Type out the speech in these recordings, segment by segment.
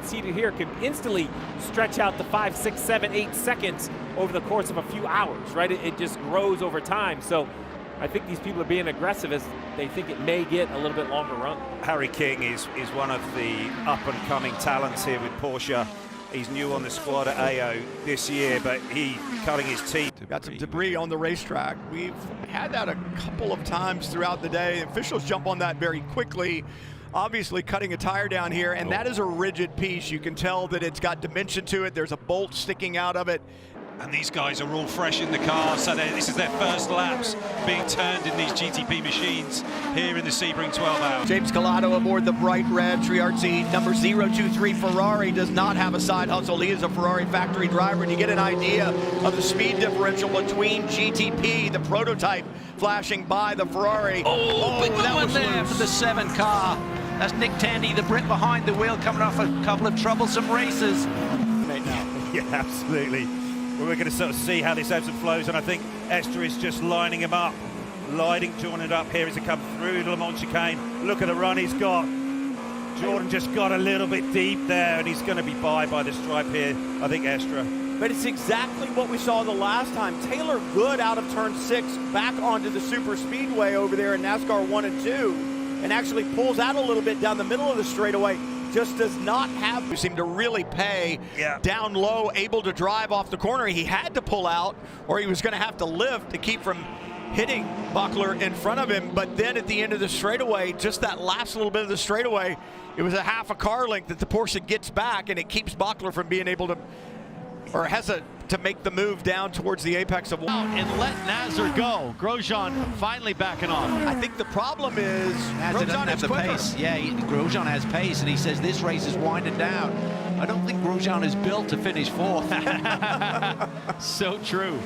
conceded here can instantly stretch out to 5, 6, 7, 8 seconds over the course of a few hours, right? It just grows over time. So I think these people are being aggressive as they think it may get a little bit longer run. Harry King is one of the up-and-coming talents here with Porsche. He's new on the squad at AO this year, but he cutting his teeth. Got some debris on the racetrack. We've had that a couple of times throughout the day. Officials jump on that very quickly. Obviously cutting a tire down here, and that is a rigid piece. You can tell that it's got dimension to it. There's a bolt sticking out of it. And these guys are all fresh in the car, so this is their first laps being turned in these GTP machines here in the Sebring 12 Hour. James Calato aboard the bright red Triarzi number 023 Ferrari does not have a side hustle. He is a Ferrari factory driver, and you get an idea of the speed differential between GTP, the prototype, flashing by the Ferrari. Oh, big one there for the 7 car. That's Nick Tandy, the Brit behind the wheel, coming off a couple of troublesome races. Right now. Yeah, absolutely. Well, we're going to sort of see how this ebbs and flows, and I think Esther is just lining him up, joining it up here as he comes through the Le Mans chicane. Look at the run he's got. Jordan just got a little bit deep there, and he's going to be by the stripe here, I think, Estra. But it's exactly what we saw the last time. Taylor Good out of turn 6, back onto the super speedway over there in NASCAR 1 and 2, and actually pulls out a little bit down the middle of the straightaway. Just does not have. We seem to really pay down low, able to drive off the corner. He had to pull out, or he was going to have to lift to keep from hitting Buckler in front of him. But then at the end of the straightaway, just that last little bit of the straightaway, it was a half a car length that the Porsche gets back, and it keeps Buckler from being able to, or has to make the move down towards the apex of out and let Nazar go. Grosjean finally backing off. I think the problem is Nazar doesn't have the pace. Yeah, Grosjean has pace, and he says this race is winding down. I don't think Grosjean is built to finish 4th. So true.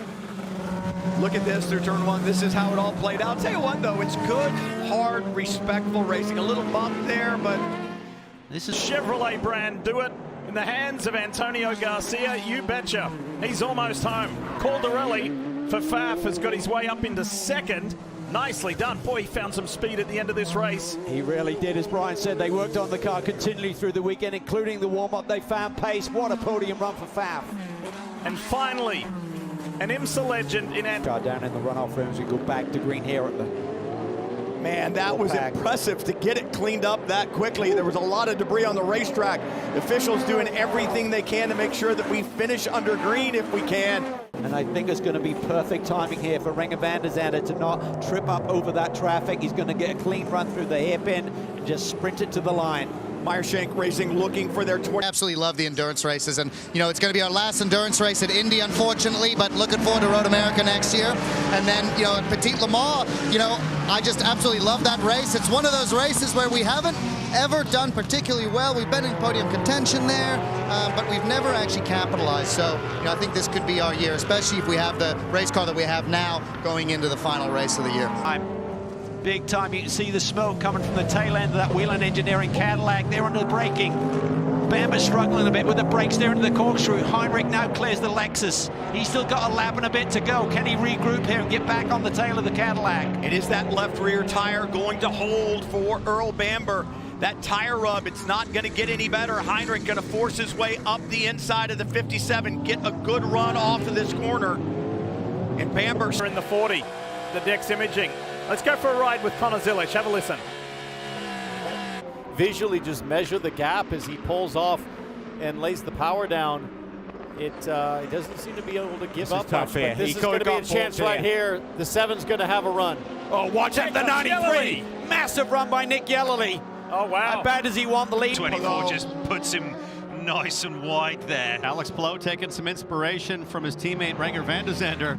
Look at this through turn 1. This is how it all played out. I'll tell you what, though, it's good, hard, respectful racing. A little bump there, but this is Chevrolet brand. Do it. In the hands of Antonio Garcia, you betcha. He's almost home. Caldarelli for Faf has got his way up into 2nd. Nicely done. Boy, he found some speed at the end of this race. He really did. As Brian said, they worked on the car continually through the weekend, including the warm-up. They found pace. What a podium run for Faf. And finally, an IMSA legend in car down in the runoff rooms. We go back to green here at the man, that was impressive to get it cleaned up that quickly. There was a lot of debris on the racetrack. The officials doing everything they can to make sure that we finish under green if we can. And I think it's going to be perfect timing here for Renger van der Zande to not trip up over that traffic. He's going to get a clean run through the hairpin and just sprint it to the line. Meyershank Racing looking for their 20. Absolutely love the endurance races, and you know it's going to be our last endurance race at Indy, unfortunately, but looking forward to Road America next year. And then, you know, at Petit Le Mans, you know, I just absolutely love that race. It's one of those races where we haven't ever done particularly well. We've been in podium contention there, but we've never actually capitalized. So, you know, I think this could be our year, especially if we have the race car that we have now going into the final race of the year. big time. You can see the smoke coming from the tail end of that Whelen Engineering Cadillac. They're under the braking. Bamber's struggling a bit with the brakes there into the corkscrew. Heinrich now clears the Lexus. He's still got a lap and a bit to go. Can he regroup here and get back on the tail of the Cadillac? It is that left rear tire going to hold for Earl Bamber. That tire rub, it's not going to get any better. Heinrich going to force his way up the inside of the 57, get a good run off of this corner. And Bamber's in the 40, the Dex Imaging. Let's go for a ride with Connor Zilish. Have a listen. Visually just measure the gap as he pulls off and lays the power down. It doesn't seem to be able to give up much, but this is going to be a chance right here. The 7's going to have a run. Oh, watch out, the 93. Massive run by Nick Yellerly. Oh, wow. How bad does he want the lead? 24 just puts him nice and wide there. Alex Palou taking some inspiration from his teammate Renger van der Zande.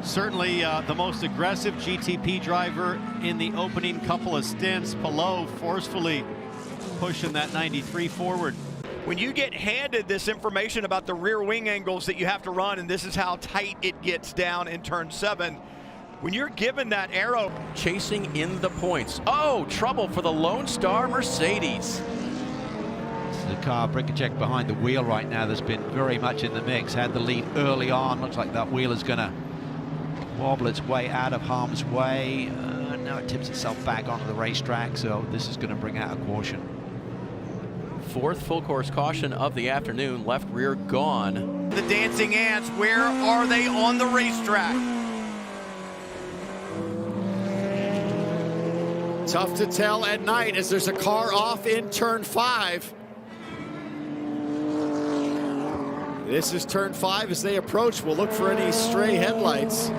Certainly the most aggressive GTP driver in the opening couple of stints. Palou forcefully pushing that 93 forward. When you get handed this information about the rear wing angles that you have to run, and this is how tight it gets down in turn 7, when you're given that arrow. Chasing in the points. Oh, trouble for the Lone Star Mercedes. The car, Brickacheck behind the wheel right now, that's been very much in the mix. Had the lead early on. Looks like that wheel is going to wobble its way out of harm's way. Now it tips itself back onto the racetrack, so this is going to bring out a caution. fourth full course caution of the afternoon. Left rear gone. The dancing ants, where are they on the racetrack? Tough to tell at night as there's a car off in turn 5. This is turn 5 as they approach. We'll look for any stray headlights.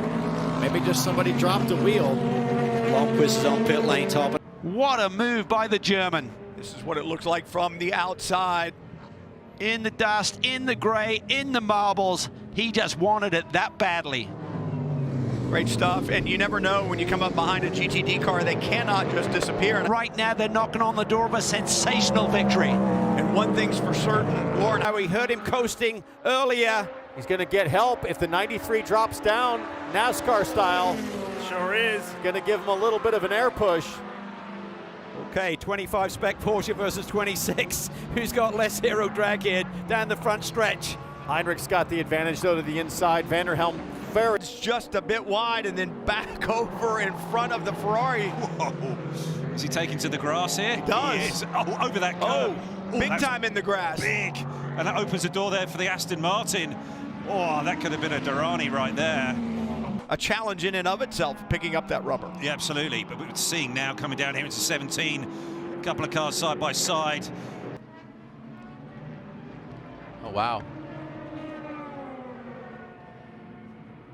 Maybe just somebody dropped a wheel. Blomqvist is on pit lane top. What a move by the German. This is what it looks like from the outside. In the dust, in the gray, in the marbles. He just wanted it that badly. Great stuff, and you never know when you come up behind a GTD car, they cannot just disappear. Right now, they're knocking on the door of a sensational victory. And one thing's for certain, Lord. Now we heard him coasting earlier. He's going to get help if the 93 drops down, NASCAR style. Sure is. Going to give him a little bit of an air push. Okay, 25 spec Porsche versus 26. Who's got less aero drag here down the front stretch? Heinrich's got the advantage, though, to the inside. Vanderhelm very just a bit wide and then back over in front of the Ferrari. Whoa. Is he taking to the grass here? He does. He is. Oh, over that curve. Oh, big time in the grass. Big. And that opens the door there for the Aston Martin. Oh, that could have been a Durrani right there. A challenge in and of itself, picking up that rubber. Yeah, absolutely. But we're seeing now coming down here into 17, a couple of cars side by side. Oh, wow.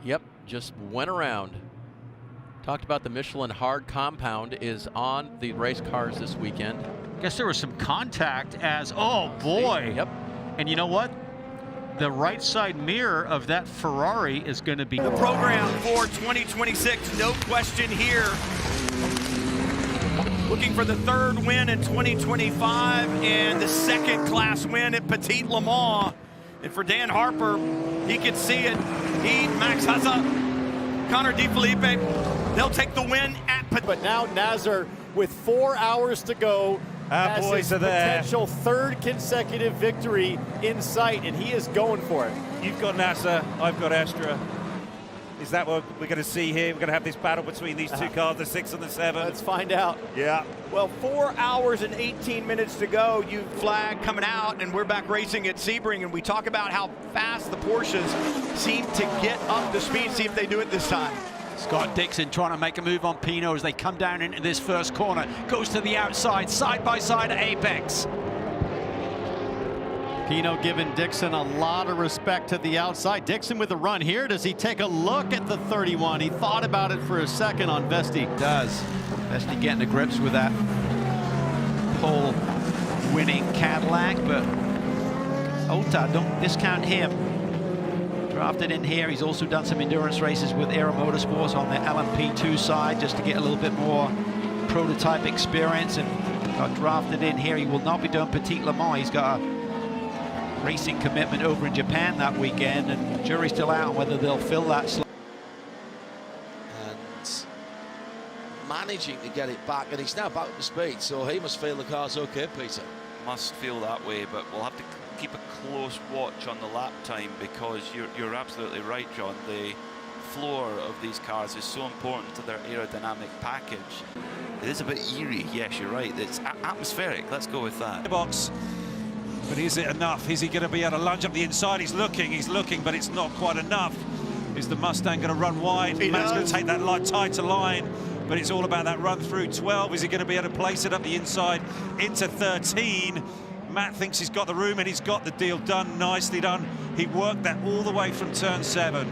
Yep, just went around. Talked about the Michelin hard compound is on the race cars this weekend. Guess there was some contact as, oh boy. Yep. And you know what? The right side mirror of that Ferrari is going to be the program for 2026, no question here. Looking for the third win in 2025 and the second class win at Petit Le Mans. And for Dan Harper, he can see it. He, Max Huzza, Connor DeFilippe, they'll take the win at Petit. But now Nazar, with 4 hours to go, has boys his are there. potential third consecutive victory in sight, and he is going for it. You've got NASA, I've got Astra. Is that what we're going to see here? We're going to have this battle between these two cars, the 6 and the 7. Let's find out. Yeah. Well, 4 hours and 18 minutes to go. You flag coming out, and we're back racing at Sebring, and we talk about how fast the Porsches seem to get up to speed. See if they do it this time. Scott Dixon trying to make a move on Pino as they come down into this first corner. Goes to the outside, side by side at apex. Pino giving Dixon a lot of respect to the outside. Dixon with a run here. Does he take a look at the 31? He thought about it for a second on Vesti. Does. Vesti getting to grips with that pole winning Cadillac, but Ota, don't discount him. Drafted in here. He's also done some endurance races with Aero Motorsports on the LMP2 side just to get a little bit more prototype experience, and got drafted in here. He will not be doing Petit Le Mans. He's got a racing commitment over in Japan that weekend, and the jury's still out on whether they'll fill that slot. And managing to get it back, and he's now back up to speed, so he must feel the car's okay, Peter. Must feel that way, but we'll have to keep a close watch on the lap time, because you're absolutely right, John. The floor of these cars is so important to their aerodynamic package. It is a bit eerie, yes, you're right. It's atmospheric, let's go with that. Box. But is it enough? Is he going to be able to lunge up the inside? He's looking, but it's not quite enough. Is the Mustang going to run wide? Matt's going to take that line tighter line, but it's all about that run through 12. Is he going to be able to place it up the inside into 13? Matt thinks he's got the room, and he's got the deal done, nicely done. He worked that all the way from turn 7.